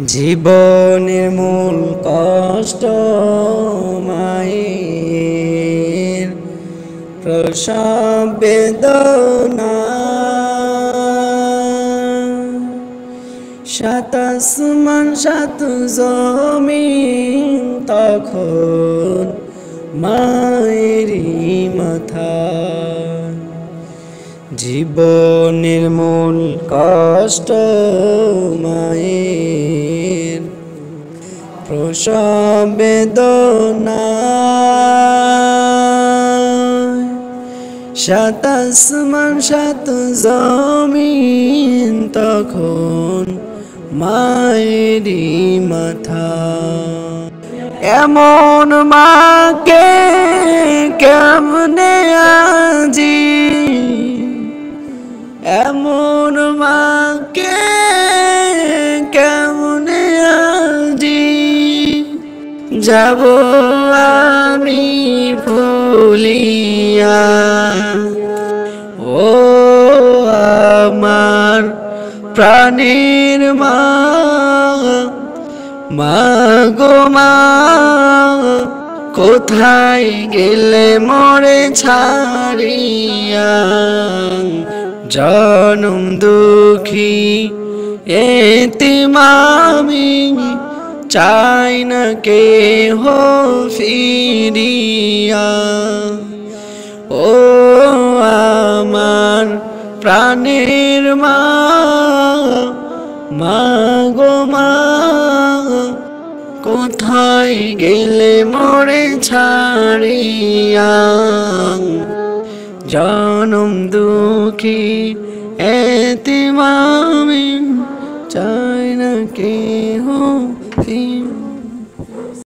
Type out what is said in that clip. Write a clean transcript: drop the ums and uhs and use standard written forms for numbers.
জীবনের মূল কষ্ট মায়ের প্রসব বেদনা, সাত আসমান সাত জমিন তখন মায়েরই মাথা। জীবনের মূল কষ্ট মায়ের প্রসব বেদনা, সাত আসমান সাত জমিন তখন মায়েরই মাথা। এমন মাকে কেমনে আজি, এমন মাকে কেমনে আজি যাব আমি ভুলিয়া। ও আমার প্রাণের মা, মা গো মা, কোথায় গেলে মোরে ছাড়িয়া। জনম দুঃখী এতিম আমি, চাই না কেহ ফিরিয়া। ও আমার প্রাণের মা, মা গো মা, কোথায় গেলে মোরে ছাড়িয়া। জনম দুঃখী এতিম আমি, চাই না কেহ ফিরিয়া।